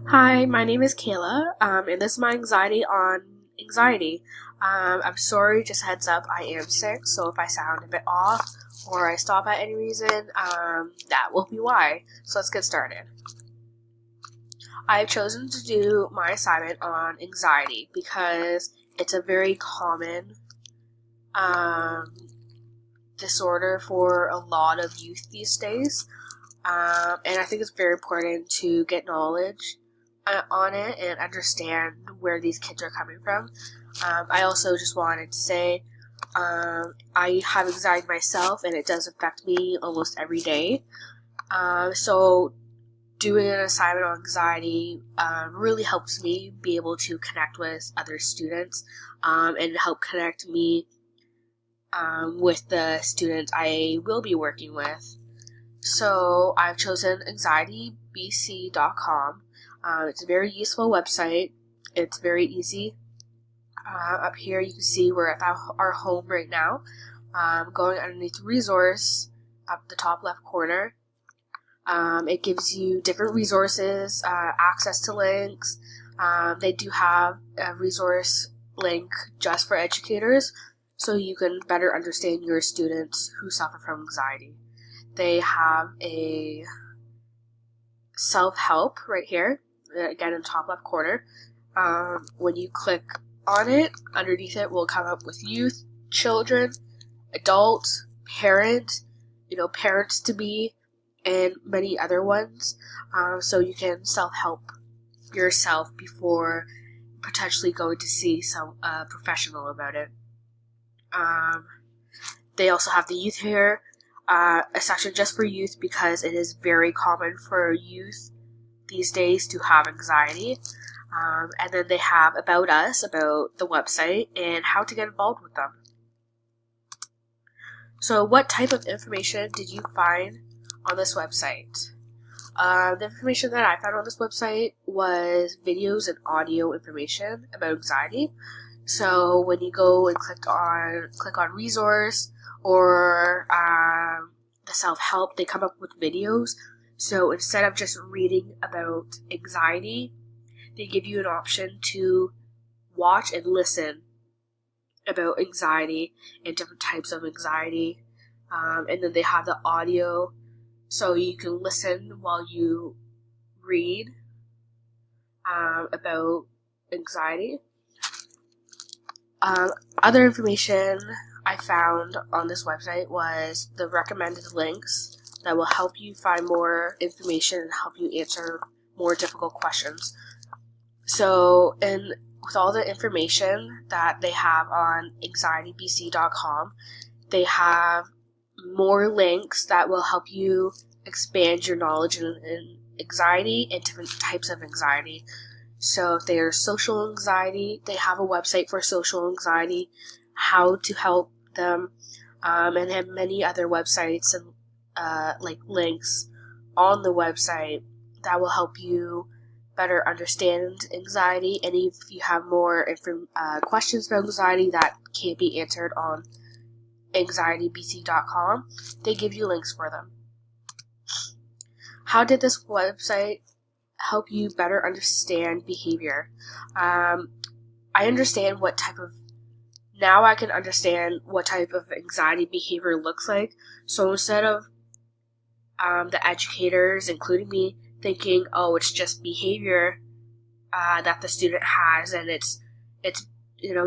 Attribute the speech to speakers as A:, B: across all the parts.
A: Hi, my name is Kayla, and this is my anxiety on anxiety. I'm sorry, just heads up, I am sick, so if I sound a bit off or I stop at any reason, that will be why. So let's get started. I've chosen to do my assignment on anxiety because it's a very common um, disorder for a lot of youth these days. And I think it's very important to get knowledge on it and understand where these kids are coming from. I also just wanted to say I have anxiety myself, and it does affect me almost every day. So doing an assignment on anxiety really helps me be able to connect with other students and help connect me with the students I will be working with. So I've chosen anxietybc.com. It's a very useful website. It's very easy. Up here you can see we're at our home right now. Going underneath resource up the top left corner. It gives you different resources, access to links. They do have a resource link just for educators so you can better understand your students who suffer from anxiety. They have a self-help right here, again in the top left corner. When you click on it, underneath it will come up with youth, children, adults, parents, parents to be, and many other ones. So you can self-help yourself before potentially going to see some professional about it. They also have the youth here, a section just for youth because it is very common for youth these days to have anxiety. And then they have about us, about the website, and how to get involved with them. So what type of information did you find on this website? The information that I found on this website was videos and audio information about anxiety. So when you go and click on resource or the self-help, they come up with videos. So instead of just reading about anxiety, they give you an option to watch and listen about anxiety and different types of anxiety. And then they have the audio, so you can listen while you read about anxiety. Other information I found on this website was the recommended links that will help you find more information and help you answer more difficult questions. So, with all the information that they have on anxietybc.com, they have more links that will help you expand your knowledge in anxiety and different types of anxiety. So if there's social anxiety, they have a website for social anxiety, how to help them, and they have many other websites and like links on the website that will help you better understand anxiety. And if you have more questions about anxiety that can't be answered on anxietybc.com, they give you links for them. How did this website help you better understand behavior? I understand now I can understand what type of anxiety behavior looks like. So instead of the educators, including me, thinking, oh, it's just behavior that the student has, and it's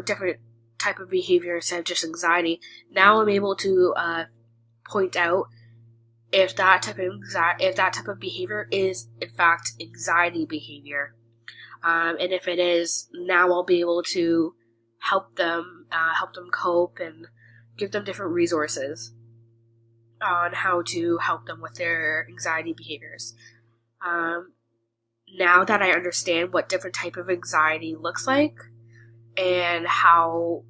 A: different type of behavior instead of just anxiety. Now I'm able to point out if that type of behavior is in fact anxiety behavior, and if it is, now I'll be able to help them cope and give them different resources on how to help them with their anxiety behaviors. Now that I understand what different type of anxiety looks like and how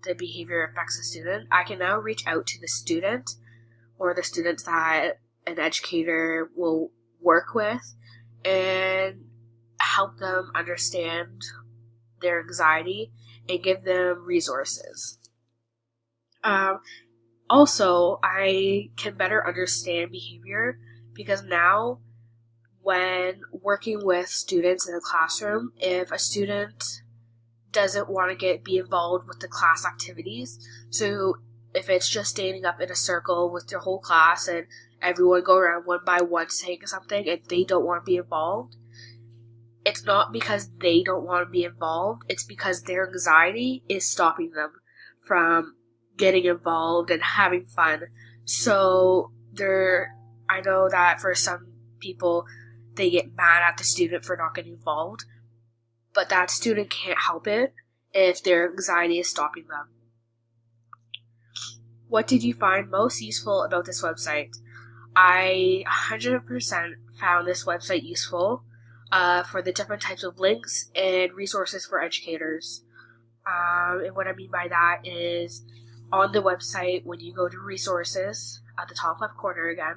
A: the behavior affects the student, I can now reach out to the student or the students that an educator will work with and help them understand their anxiety and give them resources. Also, I can better understand behavior because now when working with students in a classroom, if a student doesn't want to be involved with the class activities, so if it's just standing up in a circle with your whole class and everyone go around one by one saying something and they don't want to be involved, it's not because they don't want to be involved, it's because their anxiety is stopping them from getting involved and having fun. So I know that for some people, they get mad at the student for not getting involved, but that student can't help it if their anxiety is stopping them. What did you find most useful about this website? I 100% found this website useful for the different types of links and resources for educators. And what I mean by that is, on the website, when you go to resources at the top left corner again,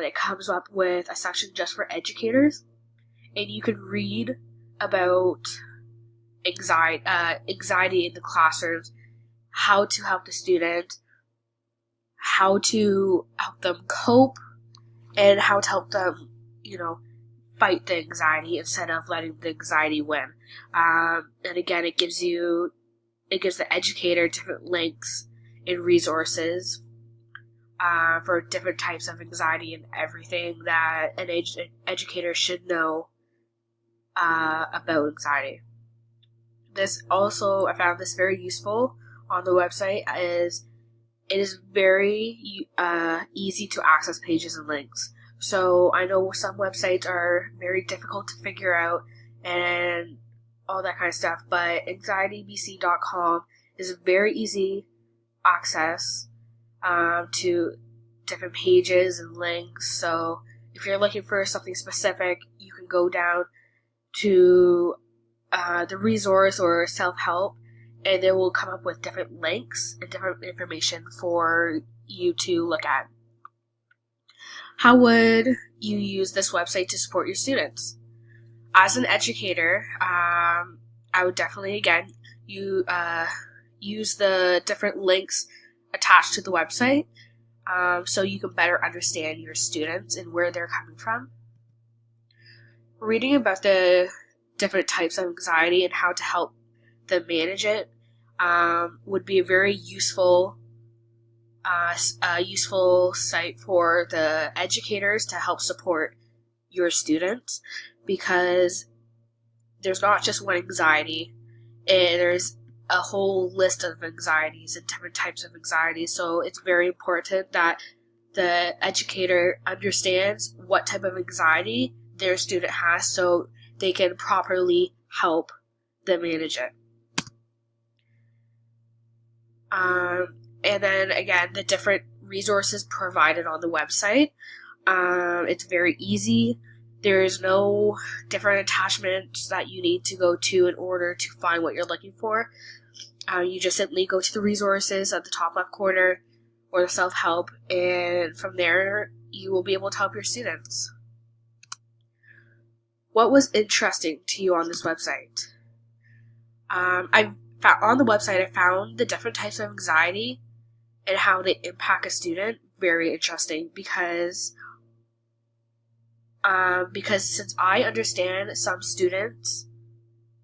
A: it comes up with a section just for educators, and you can read about anxiety in the classrooms, how to help the student, how to help them cope, and how to help them, fight the anxiety instead of letting the anxiety win. And again, it gives the educator different links and resources for different types of anxiety and everything that an educator should know about anxiety. I found this very useful on the website, as it is very easy to access pages and links. So I know some websites are very difficult to figure out and all that kind of stuff, but anxietybc.com is very easy access to different pages and links. So if you're looking for something specific, you can go down to the resource or self-help, and they will come up with different links and different information for you to look at. How would you use this website to support your students? As an educator, I would definitely, again, use the different links attached to the website so you can better understand your students and where they're coming from. Reading about the different types of anxiety and how to help them manage it would be a very useful site for the educators to help support your students, because there's not just one anxiety, and there's a whole list of anxieties and different types of anxieties. So it's very important that the educator understands what type of anxiety their student has so they can properly help them manage it. And then again, the different resources provided on the website. It's very easy. There's no different attachments that you need to go to in order to find what you're looking for. You just simply go to the resources at the top left corner or the self-help, and from there you will be able to help your students. What was interesting to you on this website? On the website, I found the different types of anxiety and how they impact a student very interesting, because since I understand some students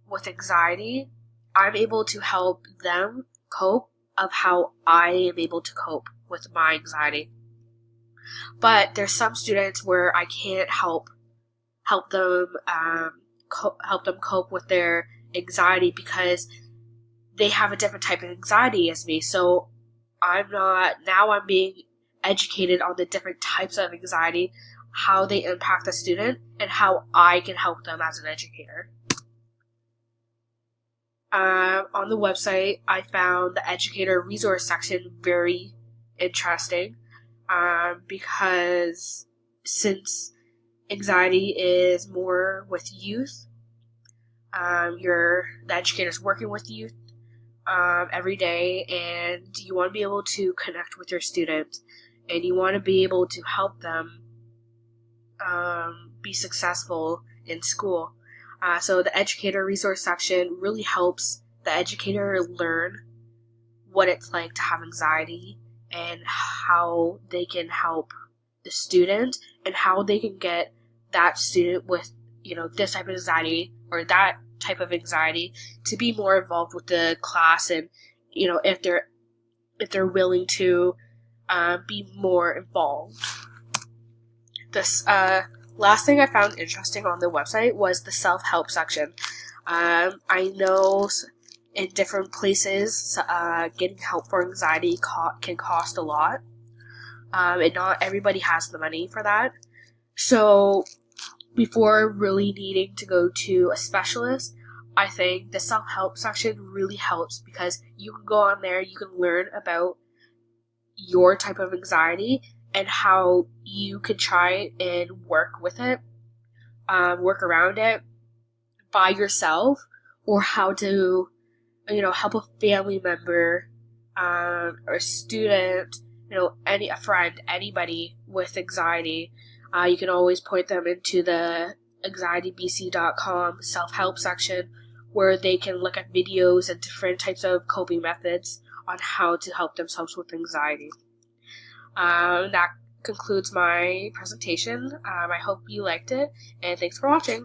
A: with anxiety, I'm able to help them cope of how I am able to cope with my anxiety. But there's some students where I can't help them cope with their anxiety because they have a different type of anxiety as me. So I'm being educated on the different types of anxiety, how they impact the student, and how I can help them as an educator. On the website, I found the educator resource section very interesting because since anxiety is more with youth, the educator's working with youth every day, and you want to be able to connect with your student, and you want to be able to help them be successful in school. So the educator resource section really helps the educator learn what it's like to have anxiety and how they can help the student and how they can get that student with, this type of anxiety or that type of anxiety to be more involved with the class, and, if they're willing to be more involved. This last thing I found interesting on the website was the self-help section. I know in different places, getting help for anxiety can cost a lot, and not everybody has the money for that. So before really needing to go to a specialist, I think the self-help section really helps, because you can go on there, you can learn about your type of anxiety and how you can try and work with it, work around it by yourself, or how to, help a family member, or a student, a friend, anybody with anxiety. You can always point them into the anxietybc.com self-help section, where they can look at videos and different types of coping methods on how to help themselves with anxiety. That concludes my presentation. I hope you liked it, and thanks for watching.